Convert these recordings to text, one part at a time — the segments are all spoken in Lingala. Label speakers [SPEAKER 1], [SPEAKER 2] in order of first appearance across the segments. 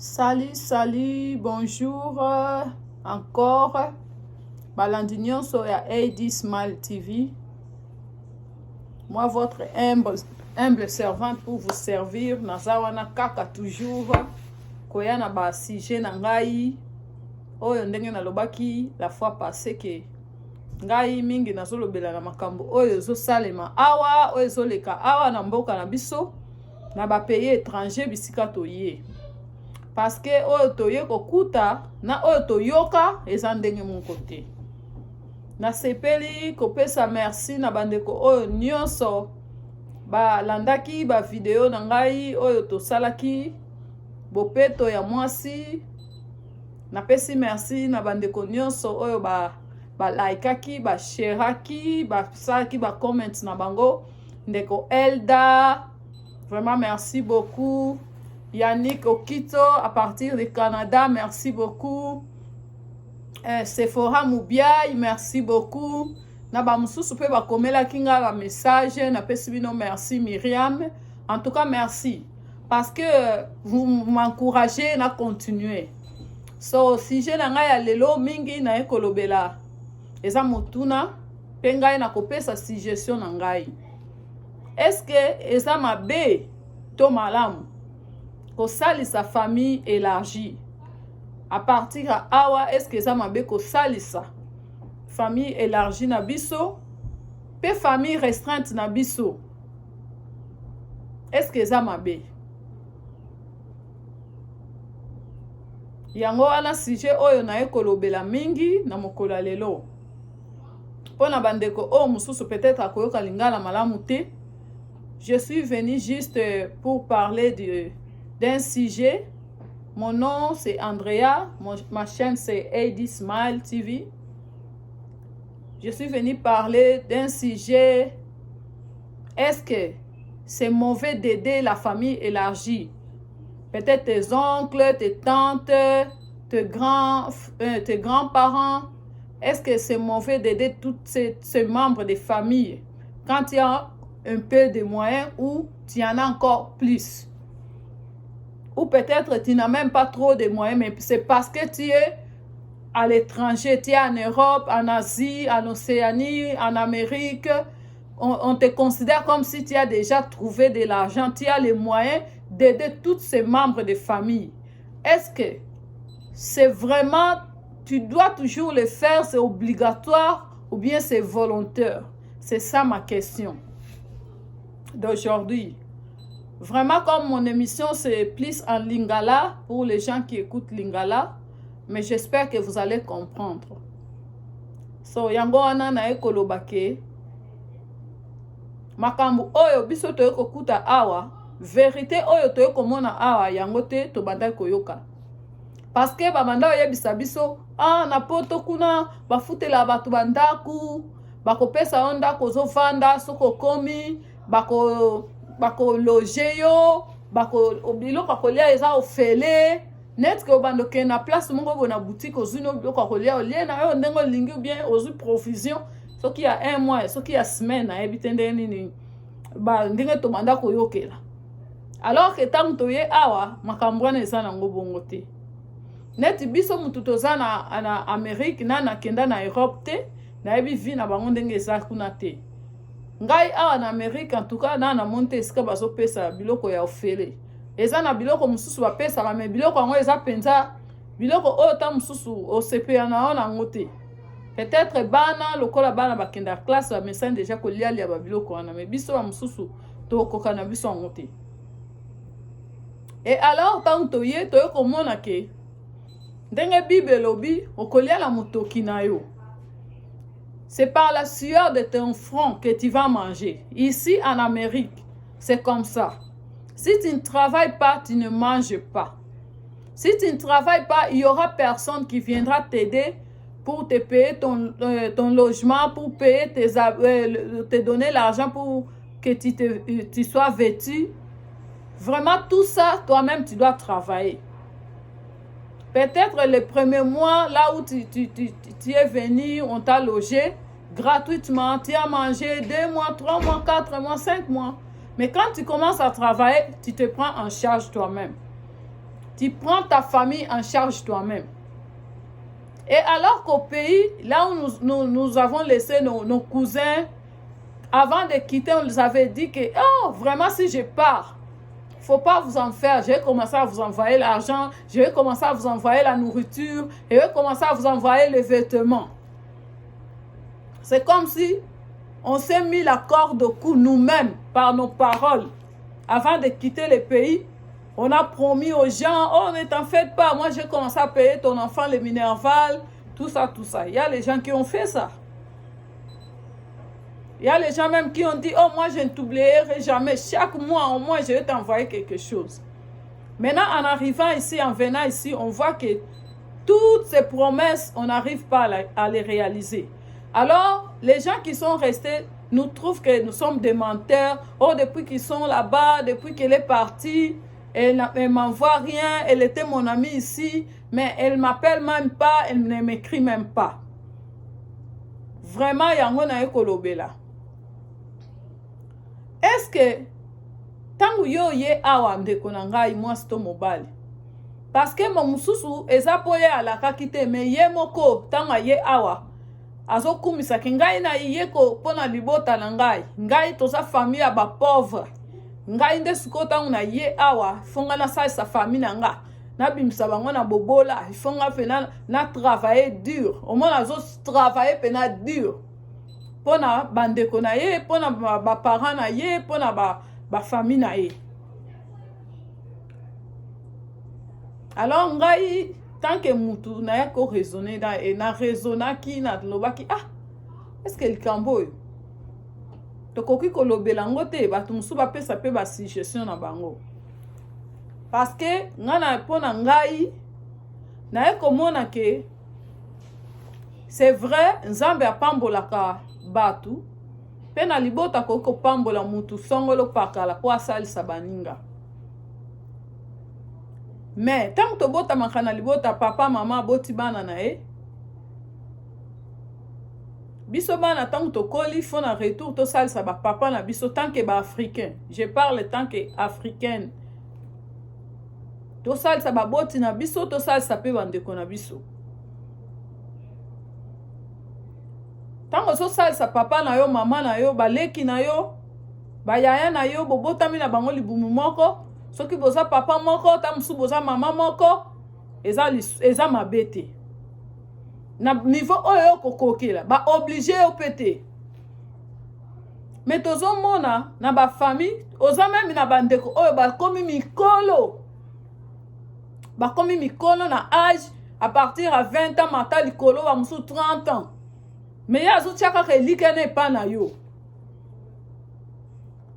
[SPEAKER 1] Salut, bonjour encore. Balandignon sur AD Smile TV. Moi, votre humble servante pour vous servir. Nazawana kaka toujours. Koyana ba sujet na ngai. Oyo ndenge na lobaki la fois passée que ngai mingi nazolobela na makambo oyo zo salema awa oyo zo leka awa na mboka na biso na ba pays étranger bisika toye. Parce que oyo toye kokuta na oyo toyoka eza ndenge moko te. Nasepeli kopesa merci na bandeko oyo nyonso balandaki ba video na ngai oyo tosalaki bopeto ya mwasi. Napesi merci na bandeko nyonso oyo ba likeaki, ba shareaki, ba salaki ba comments na bango. Ndeko Elda, vraiment merci beaucoup. Yannick Okito à partir du Canada, merci beaucoup. Sephora Moubiaï, merci beaucoup. Naba mususu pe ba komela kinga ba message, na pesi bino merci Myriam. En tout cas merci parce que vous m'encouragez na continuer. So si je na ngai ya lelo mingi na ekolobela eza motuna pe ngai na kopesa suggestion na ngai. Est-ce que eza mabe to malamu kosalisa famille élargie? À partir à awa, est-ce que ça m'a bé kosalisa famille élargie na biso pe famille restreinte na biso? Est-ce que ça m'a bé? Yango wana sujet oyo na ekolobela mingi na mokola lelo. Pona bandeko o mususu peut-être akoyoka lingala malamu te. Je suis venu juste pour parler d'un sujet. Mon nom c'est Andrea, ma chaîne c'est AD Smile TV. Je suis venu parler d'un sujet. Est-ce que c'est mauvais d'aider la famille élargie? Peut-être tes oncles, tes tantes, tes grands-parents. Est-ce que c'est mauvais d'aider tous ces membres de famille quand il y a un peu de moyens ou tu en as encore plus? Ou peut-être tu n'as même pas trop de moyens, mais c'est parce que tu es à l'étranger, tu es en Europe, en Asie, en Océanie, en Amérique. On te considère comme si tu as déjà trouvé de l'argent, tu as les moyens d'aider tous ces membres de famille. Est-ce que c'est vraiment, tu dois toujours le faire, c'est obligatoire ou bien c'est volontaire? C'est ça ma question d'aujourd'hui. Vraiment, comme mon émission c'est plus en lingala pour les gens qui écoutent lingala, mais j'espère que vous allez comprendre. So yango wana na ekolobake makambu oyo biso to ekokuta awa, vérité oyo to ekomona awa yango te to banda koyoka. Parce que ba banda oyebisa biso na poto kuna bafutela batu bandaku, bakopesa onda kozofanda soko komi, bako loger yo, bako biloko kolia eza ofele, net que bando ke na place mongo bona boutique ozuno biloko kolia olie na yo ndengo lingi ou bien ozu provision so qui a un mois, so qui a semaine na ebitende nini ba ndenge to banda koyokela. Alors que tant toye awa makambwana eza na ngobongo te. Net biso mutu toza na Amérique na kenda na Europe te, na ebi vi na bango ndenge eza kuna te. Ngai awa na Amérique en tout cas na monte esika bazo pesa biloko ya ofele. Eza na biloko mususu ba pesa ka me biloko ngo eza penza biloko oyo ta mususu o CPA na ona ngote. Peut-être bana lokola bana bakenda classe ba message déjà ko liali ya ba biloko wana me biso ba mususu to koka na biso ngote. Et alors tant toye to komona ke ndenge Bible lobi okolia la motoki na yo. C'est par la sueur de ton front que tu vas manger. Ici en Amérique, c'est comme ça. Si tu ne travailles pas, tu ne manges pas. Si tu ne travailles pas, il n'y aura personne qui viendra t'aider pour te payer ton logement, pour payer te donner l'argent pour que tu sois vêtu. Vraiment, tout ça, toi-même, tu dois travailler. Peut-être le premier mois, là où tu es venu, on t'a logé gratuitement, tu as mangé 2 mois, 3 mois, 4 mois, 5 mois. Mais quand tu commences à travailler, tu te prends en charge toi-même. Tu prends ta famille en charge toi-même. Et alors qu'au pays, là où nous avons laissé nos cousins, avant de quitter, on les avait dit que, oh, vraiment, si je pars, il ne faut pas vous en faire. Je vais commencer à vous envoyer l'argent, je vais commencer à vous envoyer la nourriture, je vais commencer à vous envoyer les vêtements. C'est comme si on s'est mis la corde au cou nous-mêmes par nos paroles. Avant de quitter le pays, on a promis aux gens, oh, ne t'en faites pas, moi je vais commencer à payer ton enfant les Minerval, tout ça, tout ça. Il y a les gens qui ont fait ça. Il y a les gens même qui ont dit, oh, moi je ne t'oublierai jamais. Chaque mois, au moins, je vais t'envoyer quelque chose. Maintenant, en arrivant ici, en venant ici, on voit que toutes ces promesses, on n'arrive pas à les réaliser. Alors, les gens qui sont restés nous trouvent que nous sommes des menteurs. Oh, depuis qu'ils sont là-bas, depuis qu'elle est partie, elle ne m'envoie rien. Elle était mon amie ici, mais elle ne m'appelle même pas, elle ne m'écrit même pas. Vraiment, yango na ekolobe là. Est-ce que tangu yo ye awa ndeko na ngai mwasi to mobali? Parce que mo mususu eza po ye alaka kite me ye moko tanga ye awa azo kumisa ke ngai na ye ko pona libota na ngai toza famille ya ba pauvre. Ngai nde siko tangu na ye awa fonga na sa famille na nga na bimisa bango na bobola fonga fe na travailler dur. Au moins azo travailler pe na dur. Pona bandeko na ye, pona ba parents na ye, pona ba famille na ye. Alors ngai tant que mutu na ya ko raisonner da et na raisonna ki na lobaki ah est-ce que le kambo to koki ko lobela ngote ba tumsu ba pesa pe ba suggestion na bango. Parce que ngana pona ngai na e komona ke c'est vrai nzambe apambolaka batu pe na libota koko pambola mutu songolo pakala po asalisa baninga. Mais tant que bota makana libota papa mama boti bana na e biso bana tant que koli font un retour to salisa ba papa na biso tant que ba africain. Je parle tant que africaine. To salisa ba boti na biso to salisa pe bandeko na biso. Tango so salisa papa na yo, mama na yo, baleki na yo, bayaya na yo, bobotami na bango libumu moko, soki boza papa moko, tamusu boza mama moko, eza mabete. Na niveau oyo kokokela, ba obligé yo pete. Mais tozo mona na ba famille, oza même na bandeko oyo ba komi mikolo. Ba komi mikolo na âge à partir à 20 ans mata likolo ba musu 30 ans. Mais ya azo tiaka kelike ne pa na yo.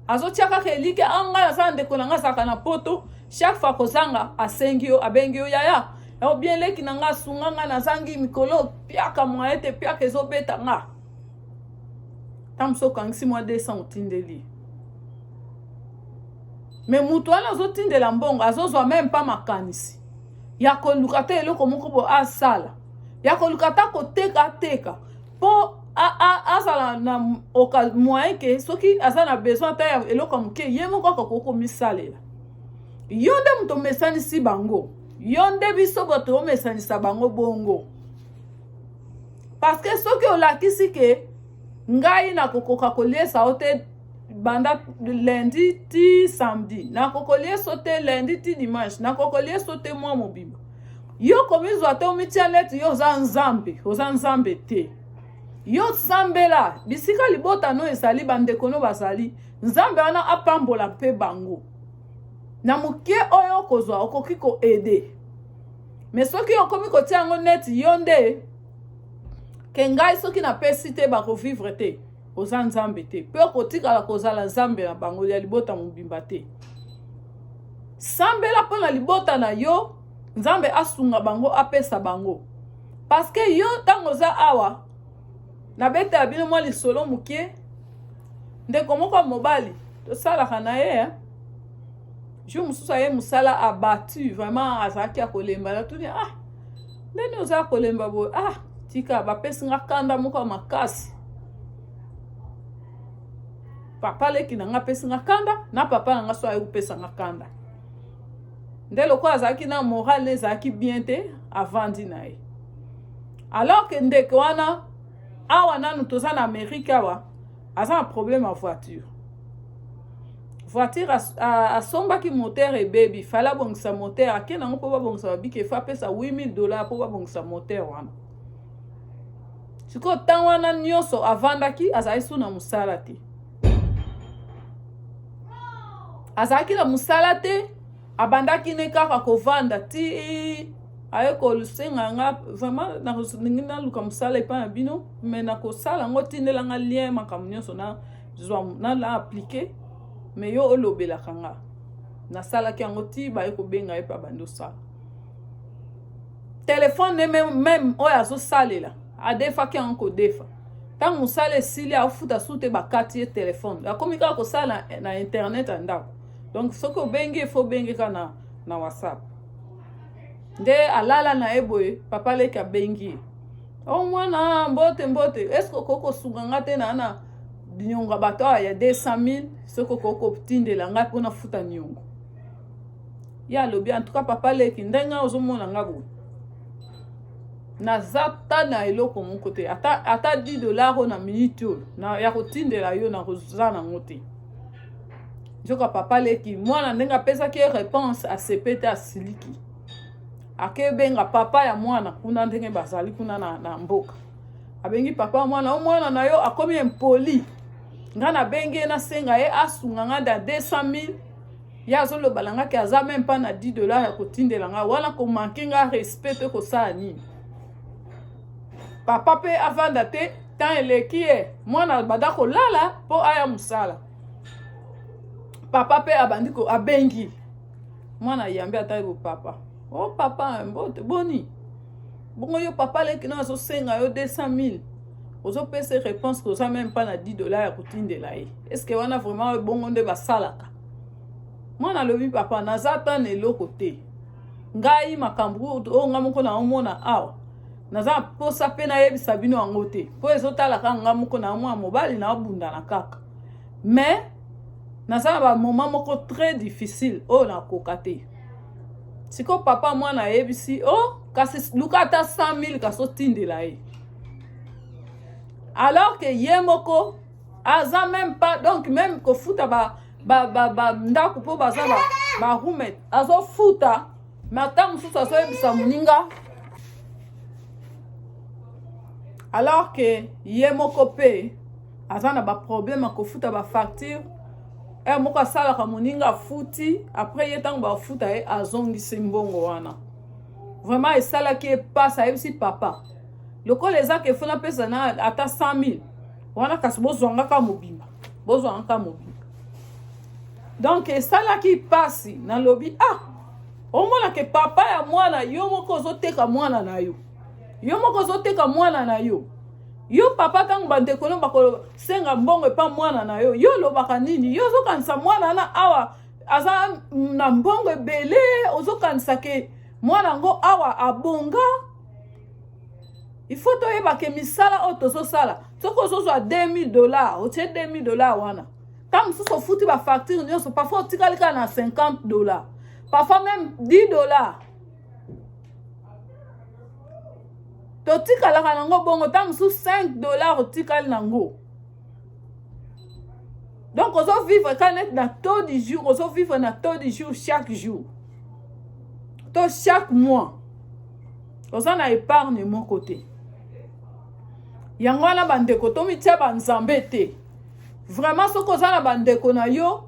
[SPEAKER 1] Azo tiaka kelike anga na sa ndeko na nga saka na poto, chaque fois kozanga asengi yo abengi yo yaya. Yo bien leki na nga sunga nga na zangi mikolo piaka moete piaka ezobeta nga. Tamso kangisi mwa 200 otindeli. Mais mutu wana azo tindela mbongo azozwa même pas makanisi. Ya koluka te eloko moko bo asala. Ya koluka ta koteka po azala na moyen ke soki azala na besoin ta ya eloko moke ye moko koko misalela. Yo nde muto mesanisi bango. Yo nde biso boto omesanisa bango bongo. Parce que soki olakisi ke ngai na kokoka koliesa ote banda lundi ti samedi na kokolie sote lundi ti dimanche na kokolie sote mwa mobimba yo komizwa te omitia net yo za nzambe te yo sambela bisika libota no esali bandeko no basali nzambe wana apambola mpe bango na mukie oyo kozwa okoki ko aider. Mais soki okomi kotia yango net yo nde ke ngai soki na pesi te bako vivre te oza nzambe te pe kotikala kozala nzambe na bango ya libota mobimba te. Sambela mpo na libota na yo nzambe asunga bango apesa bango parce que yo ntango oza awa na bete ya bino mwa lisolo mokie ndeko moko mobali tosalaka na ye jour mosusu aye mosala abattu vraiment azalaki akolemba na tuni ndeni oza kolemba boye tika bapesi nga kanda moko ya makasi. Papa leki na nga pesi nga kanda na papa na nga so aye kopesa nga kanda. nde lokola azalaki na moral ezalaki bien te avandi na ye. Alors que ndeko wana awa nanu toza na Amérique awa aza na problème ya voiture. Voiture asombaki moteur ebebi, fala bongisa moteur, ake nango po babongisa babike fa pesa $8,000 po babongisa moteur wana. Siko tan wana nyonso avandaki azali su na musala te. Azalaki na musala te, abandaki ne kaka kovanda ti aye kolusenga nga vraiment na luka musala epa na bino, mais na kosala ngo tindela nga lien makambo nyonso na la appliquer. Mais yo olobelaka nga nasalaki yango ti baye kobenga ye pa bando sala. Telefone même oyo azosalela adefaki yango kodefa. Ntango mosala esili afuta su te bakati ye telefone, akomi kaka kosala na internet ya ndako. Donc soki obengi efo bengeka na WhatsApp. Nde alala na ye boye papa leki abengi ye. O mwana mbote eske okokosunga nga te na nyonga bato ya 200,000 soko koko tindela nga pona futa nyongo. Ya lobi en tout cas papa leki ndenga ozomona nga bo. Nazata na eloko mon côté ata $10 na minute na ya kotindela yo na kozana ngote. Joka papa leki mwana ndenga pesa ki réponse a sepete asiliki. Ake benga papa ya mwana kuna ndenge bazali kuna na mboka. Abengi papa mwana o mwana na yo akomi impoli. Nga na benge na senga ye asunga nga da 200,000 ya zolo balanga ki aza même pas na $10 ya kotindela nga wana ko manke nga respect ko sa ni. Papa pe avanda te tan eleki ye mwana badako lala po aya musala. Papa pe abandi ko abengi mwana yambe atayo papa. Oh papa mbote boni. Bongo yo papa leki na so senga yo 200,000. Ozo pese réponse que ça même pas na $10 ya kotindela ye. Est-ce que wana vraiment bongo nde basalaka? Mwana lobi papa nazata na eloko te. Ngai makambu o nga moko na omona awa. Naza posa pe na yebisa bino yango te. Po ezotalaka nga moko na mwa mobali na bunda na kaka. Mais naza ba moment moko très difficile o na kokate. Siko papa mwana yebisi kasi lukata 100,000 kaso tindela ye. Alors que yemoko aza même pas donc même ko futa ba ndako po baza ba roommate azo futa mata mususu azo yebisa muninga. Alors que yemoko pe aza na ba problème ko futa ba facture moko asala ka muninga futi après yetango ba futa ye azongisi mbongo wana. Vraiment esala ki passe yebisi papa. Loko leza ke fona pesa na ata 100,000 wana kasi bozwanga ka mobimba donc esala ki pasi na lobi omona ke papa ya mwana yo moko ozoteka mwana na yo yo papa tango bandeko no bako senga mbongo epa mwana na yo lobaka nini yo ozokanisa mwana na awa aza na mbongo ebele ozokanisa ke mwana ngo awa abonga. Il faut toyeba ke misala o tozo sala. Soko zozwa $2,000, otie $2,000 wana. Tam suso futi ba facture nyonso parfois otikalika na $50. Parfois même $10. Totikalaka nango bongo tam su $5 otikali nango. Donc ozo vivre kanet na taux du jour, ozo vivre na taux du jour chaque jour. To chaque mois. Ozo na épargne mon côté. Yango wana bandeko tomi tia banzambe te. Vraiment soko za na bandeko na yo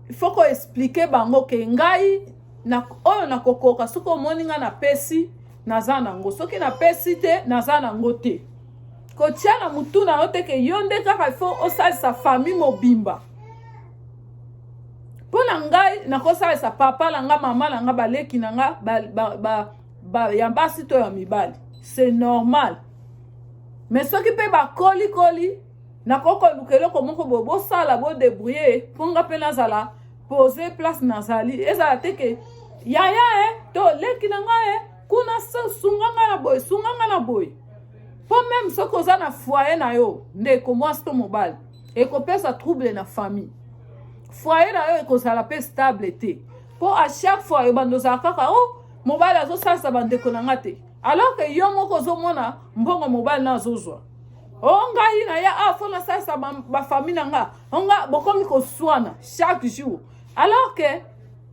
[SPEAKER 1] il faut ko expliquer bango ke ngai na oyo na kokoka soko moninga na pesi naza nango soki na pesi te naza nango te. Ko tia na mutu na yo te ke yo nde kaka il faut osalisa famille mobimba. Pona ngai na kosalisa papa na nga mama na nga baleki na nga yambasi to ya mibali. C'est normal. Mais ce qui peut ba koli na koko lukelo ko moko bobo sala bo débrouiller ponga pe nazala poser place nazali ezala teke yaya to leki na nga kuna sunga na boy po même ce ko za na foyer na yo nde ko mwasi to mobile e ko pesa trouble na famille foyer na yo e ko sala pe stable te Po à chaque fois yo bandoza kaka oh mobile azo salisa bandeko na nga te alors que yo moko ozomona mbongo mobile na azozwa o ngai na ya afo na salisa bafamille na nga onga bokomi koswana chaque jour alors que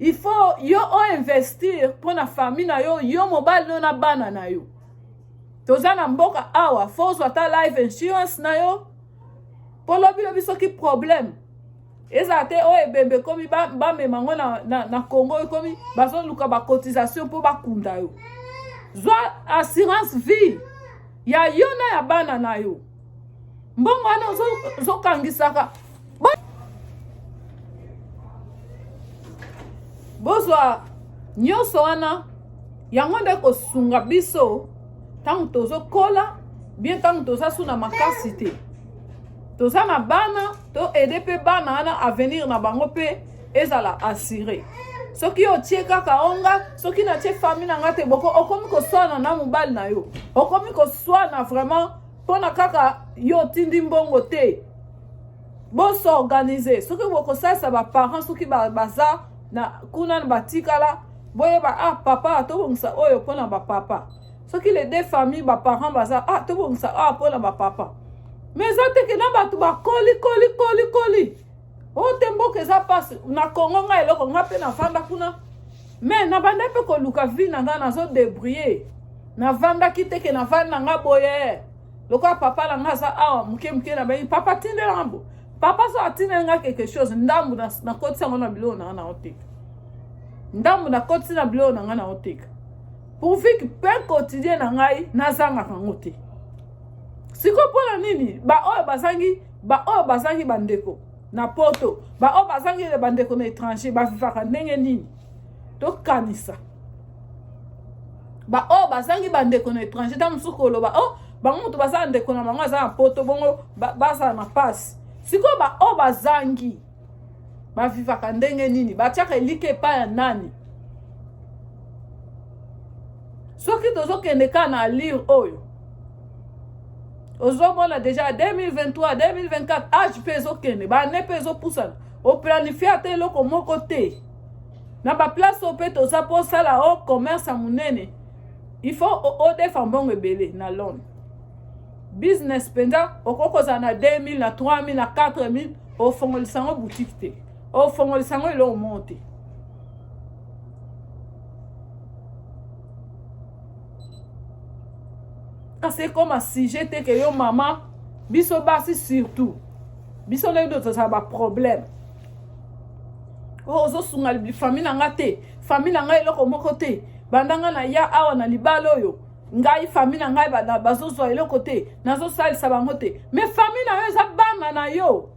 [SPEAKER 1] il faut yo investir pour na famille na yo mobile no na bana na yo toza na mboka awa faut ata life insurance na yo po lobi soki problème eza te o ebembe komi bamema ngo na Congo komi bazoluka bacotisation mpo bakunda yo zwa assurance vie ya yo na ya bana na yo mbongo wana ozokangisaka bozwa nyonso wana yango nde kosunga biso ntango tozokola bien ntango tozasu na makasi te toza na bana to ede pe bana wana avenir na bango pe ezala assuré soki otie kaka onga soki na tie famille na nga te boko okomi koswana na mobali na yo okomi koswana vraiment mpona kaka yo tindi mbongo te boso organize soki bokosalisa baparent soki baza na kuna batikala boyeba papa tobongisa oyo mpona bapapa soki les deux familles baparent baza tobongisa mpona bapapa mais eza teke na bato bakoli o te mboka eza pasi na Congo nga eloko nga mpe navanda kuna mais nabanda mpe koluka vie na nga nazodébrouiller navandaki teke navandi na nga boye lokola papa na nga aza awa moke na bayi papa tindela ngambo papa so atindela nga quelque chose ndambu nakotisa yango na biloko na nga na oteka ndambu nakotisi na biloko na nga na oteka pourvu que pain quotidien na ngai nazangaka yango te siko mpona nini baoyo bazangi bandeko na poto baoyo bazangi bandeko na étranger bavivaka ndenge nini tokanisa baoyo bazangi bandeko na étranger ta mosuku koloba bango moto bazala ndeko na bango aza na poto bongo bazala na pasi sikoyo baoyo bazangi bavivaka ndenge nini batiaka elike epai ya nani soki tozokende kaka na lire oyo ozomona déjà 2023 2024 age mpe ezokende bane mpe ezopusana oplanifie ata eloko moko te na baplace oyo mpe toza mpo osala commerce ya monene il faut odefa mbongo ebele na lone business mpenza okokozala na 2000 na 3000 na 4000 ofongolisango boutique te ofongolisango eloko moko te c'est comme un sujet que yo maman biso basi surtout biso na yo ça ba problème ozo sunga famille na nga te famille na nga eloko moko te bandanga na ya awa na libalo yo ngai famille na ngai bana bazozwa eloko te nazo salisa bango te mais famille na yo eza bana na yo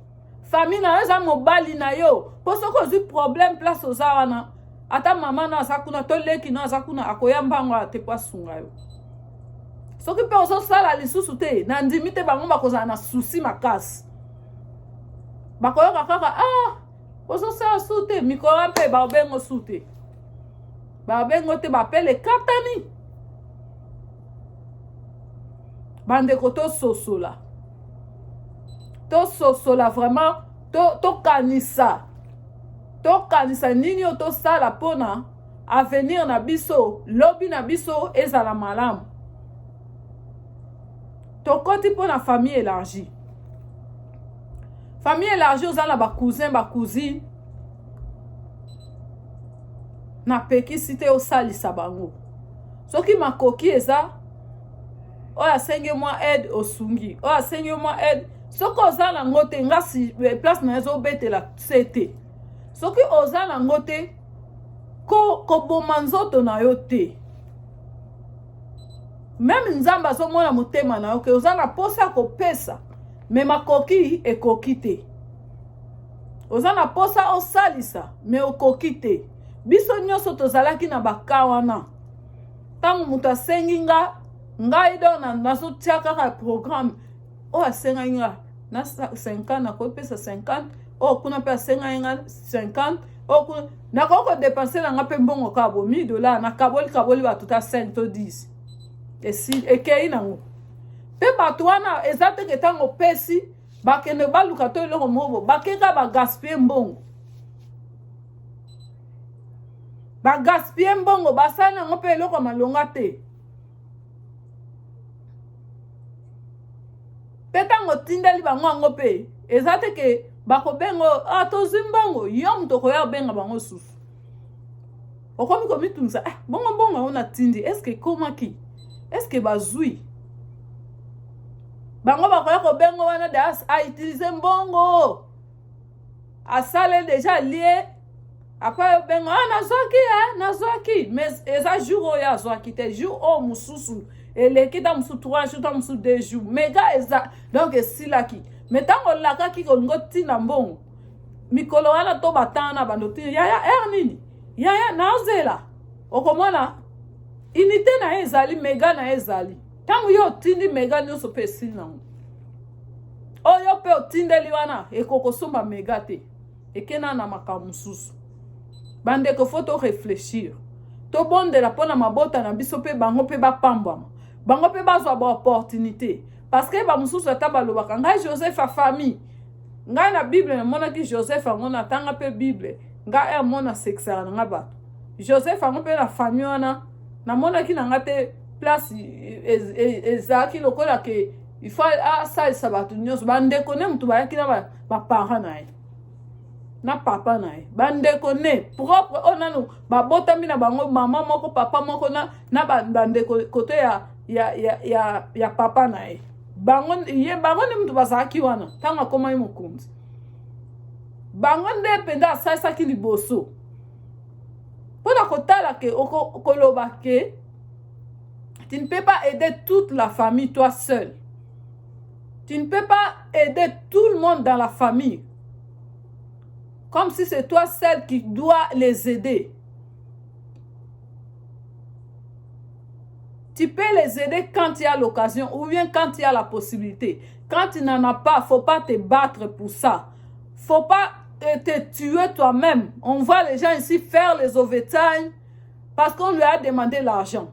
[SPEAKER 1] famille na yo eza mobali na yo po soko ozwi problème place oza wana ata mama na aza kuna to leki na aza kuna akoya mbango ate po asunga yo soki mpe ozosala lisusu te na ndimi te bango bakozala na susi makasi bakoyoka kaka ozosala su te mikolo mpe babengo su te babengo te bapele katani bandeko tososola vraiment tokanisa nini oyo tosala mpona avenir na biso lobi na biso ezala malamu tokoti mpona famille élargie oza na bacousine napekisi te osalisa bango soki makoki eza oyo asengi mwa aide osungi oyo asengi mwa aide soki oza nango te ngasi place na ezobetela se te soki oza nango te koboma nzoto na yo te même nzambe azomona motema na yo ke oza na posa ya kopesa me makoki ekoki te oza na posa osalisa me okoki te biso nyonso tozalaki na baka wana ntango moto asengi ngai do nazotia kaka programme oyo asengaki nga na 50 nakopesa 50 oyo kuna mpe asengaki nga 50 oyo kuna nakoki kodepanse na nga mpe mbongo kaka bo $1000 nakaboli bato ta 5 to 10 ekei nango mpe bato wana eza teke ntango opesi bakende baluka to eloko moko bakeka bagaspie mbongo Ba gaspiller mbongo basana ngo pe eloko malonga te. Petango tindeli bango ngo pe ezate ke bako bengo tozi mbongo yo muto koya benga bango susu. Okomi komi tunza bongo ona tindi est-ce que komaki? Est-ce que bazui? Bango bakoya ko bengo wana das a utiliser mbongo. Asale déjà lié. Après bengo nazwaki mais eza jour ya zwaki te jour o mususu eleki ta musu 3 jours ta musu 2 jours mega eza donc esilaki mais tango lakaki kolingo tina mbongo mikolo wana to batana bando tina yaya nini yaya naozela okomona unité na ezali mega na ezali tango yo tindi mega nyonso pe esili nango oyo pe otindeli wana ekokosomba mega te ekena na makambo mosusu. Bandeko faut réfléchir. To bondela pona mabota na biso pe bango pe ba pambwama. Bango pe bazwa ba opportunité. Parce que ba mususu ata balobaka ngai Joseph a famille. Ngai na Bible na mona ki Joseph ngona tanga pe Bible. Ngai mona sexa na ngaba. Joseph ngo pe na famille wana na mona ki na ngate place ezaki lokola ke il faut ça sabatu nyos bandeko ne mutu ba yakina ba parents na ye. Na papa na ye bandeko ne propre onano babotami na bango mama moko papa moko na bandeko kote ya papa na ye bango ne mutu bazalaki wana ntango akomai mokonzi bango nde mpenza asalisaki liboso mpona kotala ke koloba ke tu ne peux pas aider toute la famille toi seul. Tu ne peux pas aider tout le monde dans la famille comme si c'est toi seul qui dois les aider. Tu peux les aider quand il y a l'occasion ou bien quand il y a la possibilité. Quand tu n'en as pas, il ne faut pas te battre pour ça. Il ne faut pas te tuer toi-même. On voit les gens ici faire les overtime parce qu'on lui a demandé l'argent.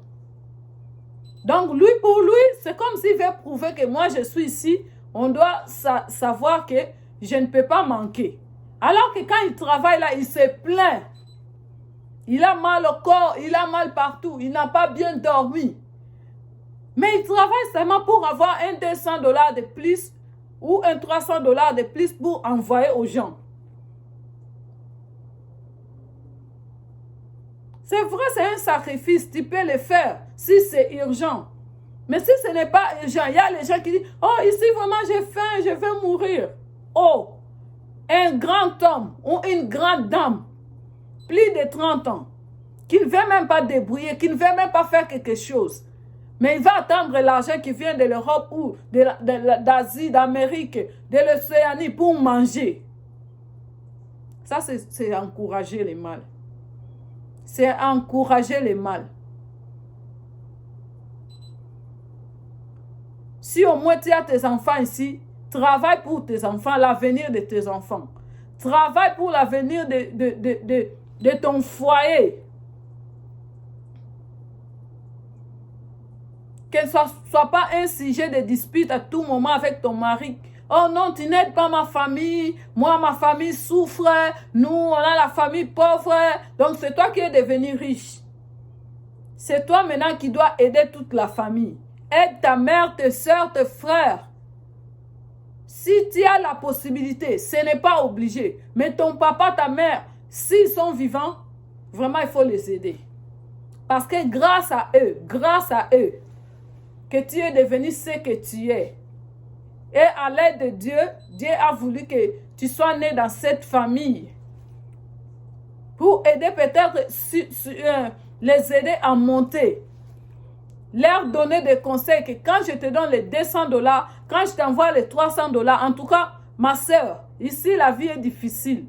[SPEAKER 1] Donc, lui, pour lui, c'est comme s'il veut prouver que moi, je suis ici. On doit savoir que je ne peux pas manquer. Alors que quand il travaille là, il se plaint. Il a mal au corps, il a mal partout, il n'a pas bien dormi. Mais il travaille seulement pour avoir un $200 de plus ou un $300 de plus pour envoyer aux gens. C'est vrai, c'est un sacrifice, tu peux le faire si c'est urgent. Mais si ce n'est pas urgent, il y a les gens qui disent « Oh, ici vraiment j'ai faim, je vais mourir. » Oh, un grand homme ou une grande dame, plus de 30 ans, qui ne veut même pas débrouiller, qui ne veut même pas faire quelque chose. Mais il va attendre l'argent qui vient de l'Europe ou d'Asie, d'Amérique, de l'Océanie pour manger. Ça, c'est encourager le mal. C'est encourager le mal. Si au moins tu as tes enfants ici, travaille pour tes enfants, l'avenir de tes enfants. Travaille pour l'avenir de ton foyer. Que ce ne soit pas un sujet de dispute à tout moment avec ton mari. Oh non, tu n'aides pas ma famille. Moi, ma famille souffre. Nous, on a la famille pauvre. Donc, c'est toi qui es devenu riche. C'est toi maintenant qui dois aider toute la famille. Aide ta mère, tes soeurs, tes frères. Si tu as la possibilité, ce n'est pas obligé. Mais ton papa, ta mère, s'ils sont vivants, vraiment, il faut les aider. Parce que grâce à eux, que tu es devenu ce que tu es. Et à l'aide de Dieu, Dieu a voulu que tu sois né dans cette famille. Pour aider peut-être, les aider à monter. Leur donner des conseils que quand je te donne les $200, quand je t'envoie les $300, en tout cas, ma soeur, ici la vie est difficile.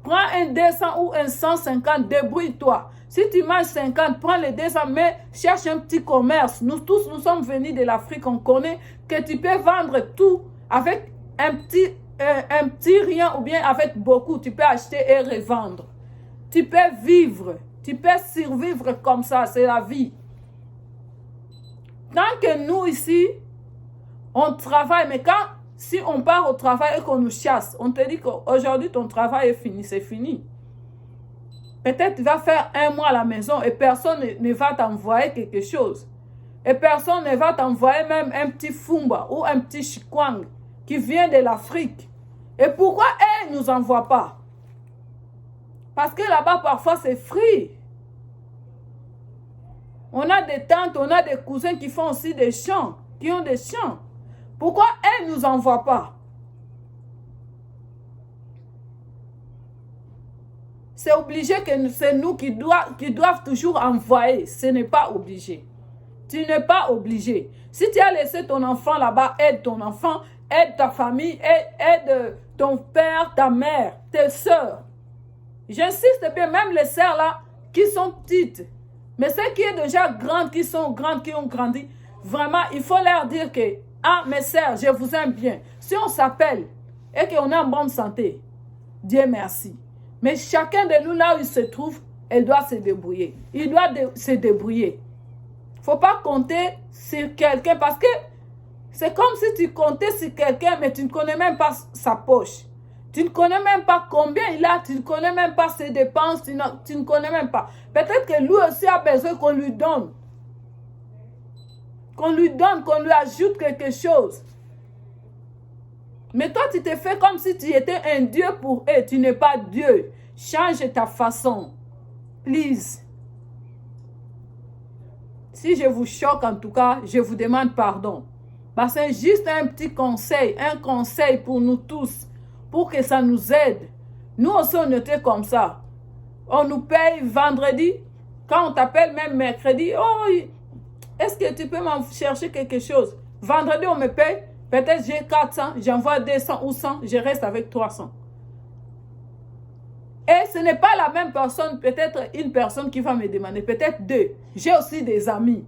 [SPEAKER 1] Prends un 200 ou un 150, débrouille-toi. Si tu manges 50, prends les 200, mais cherche un petit commerce. Nous tous, nous sommes venus de l'Afrique, on connaît que tu peux vendre tout avec un petit rien ou bien avec beaucoup. Tu peux acheter et revendre. Tu peux vivre, tu peux survivre comme ça, c'est la vie. Tant que nous ici, on travaille, mais si on part au travail et qu'on nous chasse, on te dit qu'aujourd'hui ton travail est fini, c'est fini. Peut-être tu vas faire 1 mois à la maison et personne ne va t'envoyer quelque chose. Et personne ne va t'envoyer même un petit Fumba ou un petit Chikwang qui vient de l'Afrique. Et pourquoi elles ne nous envoient pas? Parce que là-bas, parfois, c'est free. On a des tantes, on a des cousins qui font aussi des champs, qui ont des champs. Pourquoi elles ne nous envoient pas? C'est obligé que c'est nous qui doivent toujours envoyer. Ce n'est pas obligé. Tu n'es pas obligé. Si tu as laissé ton enfant là-bas, aide ton enfant, aide ta famille, aide ton père, ta mère, tes soeurs. J'insiste bien, même les sœurs là, qui sont petites. Mais celles qui sont déjà grandes, qui sont grandes, qui ont grandi, vraiment, il faut leur dire que, ah, mes sœurs, je vous aime bien. Si on s'appelle et qu'on est en bonne santé, Dieu merci. Mais chacun de nous, là où il se trouve, elle doit se débrouiller. Il doit se débrouiller. Il ne faut pas compter sur quelqu'un parce que c'est comme si tu comptais sur quelqu'un, mais tu ne connais même pas sa poche. Tu ne connais même pas combien il a, tu ne connais même pas ses dépenses, tu ne connais même pas. Peut-être que lui aussi a besoin qu'on lui donne. Qu'on lui donne, qu'on lui ajoute quelque chose. Mais toi, tu te fais comme si tu étais un Dieu pour eux. Tu n'es pas Dieu. Change ta façon. Please. Si je vous choque, en tout cas, je vous demande pardon. Parce que c'est juste un petit conseil, un conseil pour nous tous, pour que ça nous aide. Nous aussi, on était comme ça. On nous paye vendredi. Quand on t'appelle même mercredi, oh, est-ce que tu peux m'en chercher quelque chose? Vendredi, on me paye. Peut-être j'ai 400, j'envoie 200 ou 100, je reste avec 300. Et ce n'est pas la même personne, peut-être une personne qui va me demander, peut-être 2. J'ai aussi des amis.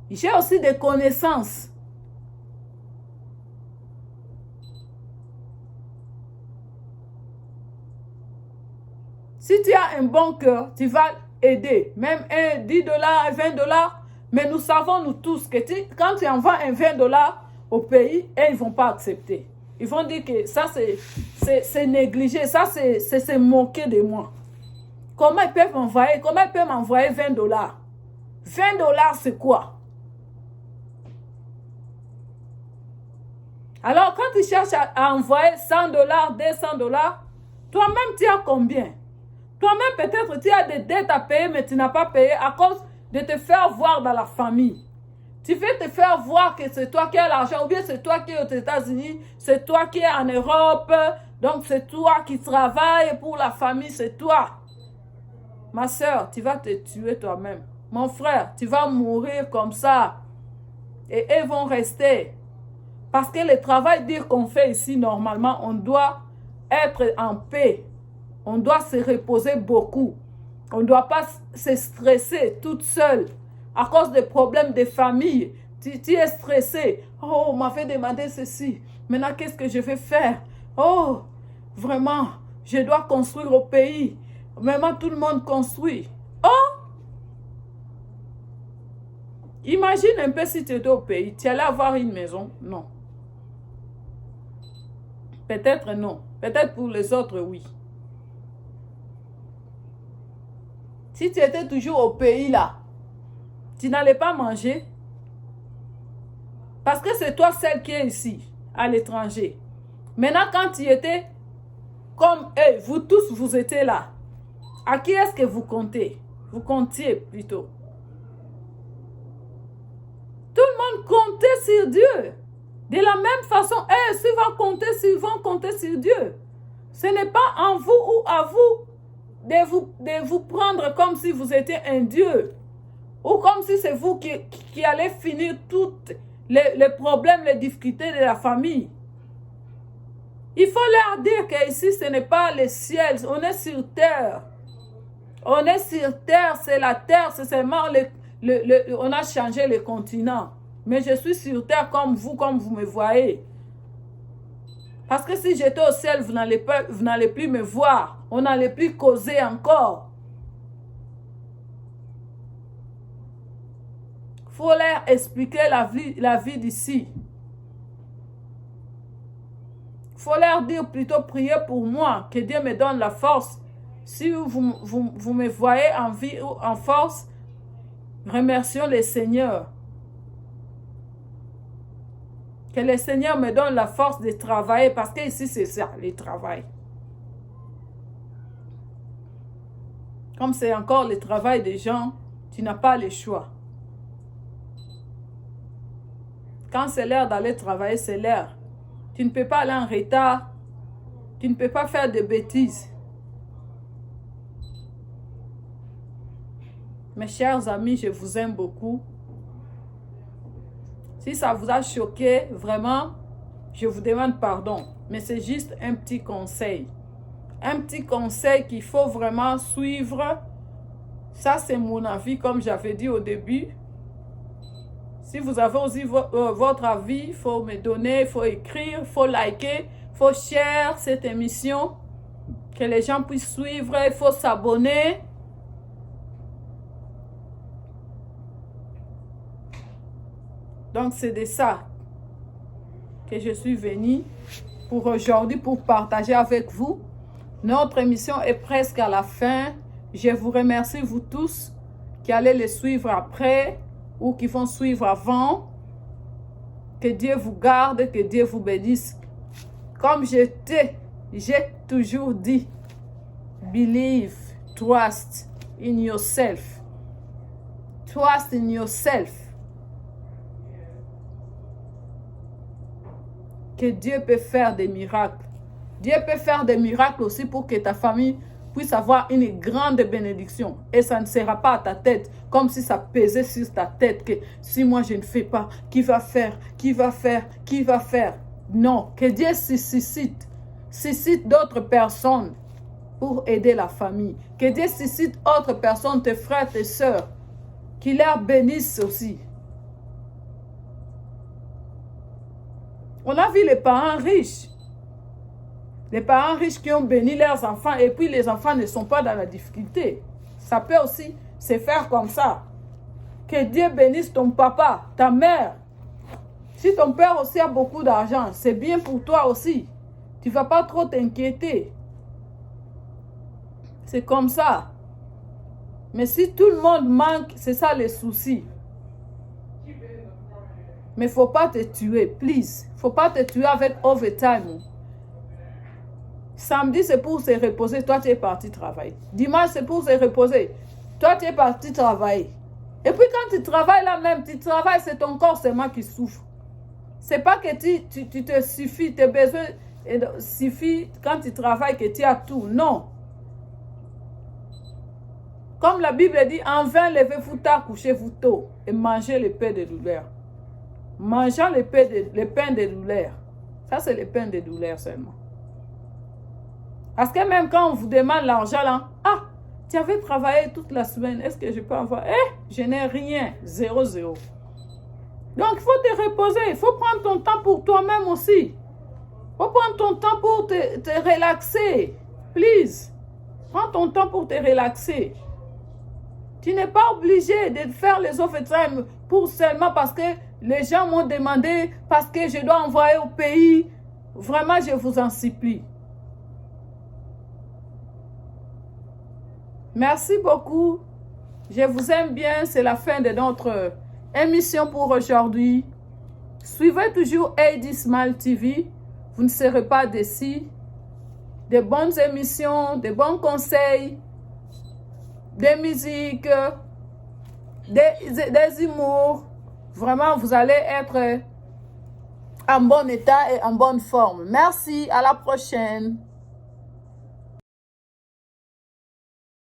[SPEAKER 1] J'ai aussi des connaissances. Si tu as un bon cœur, tu vas aider. Même 10 $, 20 $. Mais nous savons, nous tous, que quand tu envoies un 20 $ au pays, et ils ne vont pas accepter. Ils vont dire que ça, c'est négligé. Ça, c'est se moquer de moi. Comment ils peuvent m'envoyer? Comment ils peuvent m'envoyer 20 $? 20 $, c'est quoi? Alors, quand tu cherches à envoyer 100 $, 200 $, toi-même, tu as combien? Toi-même, peut-être, tu as des dettes à payer, mais tu n'as pas payé à cause de te faire voir dans la famille. Tu veux te faire voir que c'est toi qui as l'argent, ou bien c'est toi qui es aux États-Unis, c'est toi qui es en Europe, donc c'est toi qui travailles pour la famille, c'est toi. Ma soeur, tu vas te tuer toi-même. Mon frère, tu vas mourir comme ça. Et eux vont rester. Parce que le travail dur qu'on fait ici, normalement, on doit être en paix. On doit se reposer beaucoup. On ne doit pas se stresser toute seule. À cause des problèmes de famille, tu es stressé. Oh, on m'a fait demander ceci. Maintenant, qu'est-ce que je vais faire? Oh, vraiment, je dois construire au pays. Vraiment, tout le monde construit. Oh! Imagine un peu si tu étais au pays. Tu allais avoir une maison? Non. Peut-être non. Peut-être pour les autres, oui. Si tu étais toujours au pays là, tu n'allais pas manger. Parce que c'est toi celle qui est ici, à l'étranger. Maintenant, quand tu étais comme eux, vous tous, vous étiez là. À qui est-ce que vous comptez? Vous comptiez plutôt. Tout le monde comptait sur Dieu. De la même façon, eux, s'ils vont compter sur Dieu. Ce n'est pas en vous ou à vous de vous prendre comme si vous étiez un Dieu. Ou comme si c'est vous qui allez finir tous les problèmes, les difficultés de la famille. Il faut leur dire qu'ici, ce n'est pas le ciel, on est sur terre. On est sur terre, c'est la terre, c'est seulement on a changé le continent. Mais je suis sur terre comme vous me voyez. Parce que si j'étais au ciel, vous n'allez plus me voir. On n'allait plus causer encore. Il faut leur expliquer la vie d'ici. Il faut leur dire plutôt prier pour moi, que Dieu me donne la force. Si vous me voyez en vie ou en force, remercions le Seigneur. Que le Seigneur me donne la force de travailler, parce que ici c'est ça, le travail. Comme c'est encore le travail des gens, tu n'as pas le choix. Quand c'est l'heure d'aller travailler, c'est l'heure. Tu ne peux pas aller en retard. Tu ne peux pas faire de bêtises. Mes chers amis, je vous aime beaucoup. Si ça vous a choqué, vraiment, je vous demande pardon. Mais c'est juste un petit conseil. Un petit conseil qu'il faut vraiment suivre. Ça, c'est mon avis, comme j'avais dit au début. Si vous avez aussi votre avis, il faut me donner, il faut écrire, il faut liker, il faut share cette émission. Que les gens puissent suivre, il faut s'abonner. Donc, c'est de ça que je suis venue pour aujourd'hui, pour partager avec vous. Notre émission est presque à la fin. Je vous remercie, vous tous, qui allez les suivre après ou qui vont suivre avant. Que Dieu vous garde, que Dieu vous bénisse. Comme j'ai toujours dit, believe, trust in yourself. Trust in yourself. Que Dieu peut faire des miracles. Dieu peut faire des miracles aussi pour que ta famille puisse avoir une grande bénédiction. Et ça ne sera pas à ta tête, comme si ça pesait sur ta tête, que si moi je ne fais pas, qui va faire, qui va faire, qui va faire. Non, que Dieu suscite d'autres personnes pour aider la famille. Que Dieu suscite d'autres personnes, tes frères, tes sœurs, qui leur bénissent aussi. On a vu les parents riches. Les parents riches qui ont béni leurs enfants et puis les enfants ne sont pas dans la difficulté. Ça peut aussi se faire comme ça. Que Dieu bénisse ton papa, ta mère. Si ton père aussi a beaucoup d'argent, c'est bien pour toi aussi. Tu ne vas pas trop t'inquiéter. C'est comme ça. Mais si tout le monde manque, c'est ça le souci. Mais il ne faut pas te tuer, please. Il ne faut pas te tuer avec overtime. Samedi, c'est pour se reposer. Toi, tu es parti travailler. Dimanche, c'est pour se reposer. Toi, tu es parti travailler. Et puis, quand tu travailles là même, tu travailles, c'est ton corps seulement qui souffre. C'est pas que tu te suffis, tes besoins suffisent quand tu travailles que tu as tout. Non. Comme la Bible dit, en vain, levez-vous tard, couchez-vous tôt et mangez le pain de douleur. Mangeant le pain de douleur. Ça, c'est le pain de douleur seulement. Parce que même quand on vous demande l'argent, là, ah, tu avais travaillé toute la semaine, est-ce que je peux avoir? Je n'ai rien, 0, 0. Donc, il faut te reposer, il faut prendre ton temps pour toi-même aussi. Il faut prendre ton temps pour te relaxer. Please, prends ton temps pour te relaxer. Tu n'es pas obligé de faire les overtime pour seulement parce que les gens m'ont demandé, parce que je dois envoyer au pays. Vraiment, je vous en supplie. Merci beaucoup. Je vous aime bien. C'est la fin de notre émission pour aujourd'hui. Suivez toujours AD Smile TV. Vous ne serez pas déçus. De bonnes émissions, de bons conseils, des musiques, des humours. Vraiment, vous allez être en bon état et en bonne forme. Merci. À la prochaine.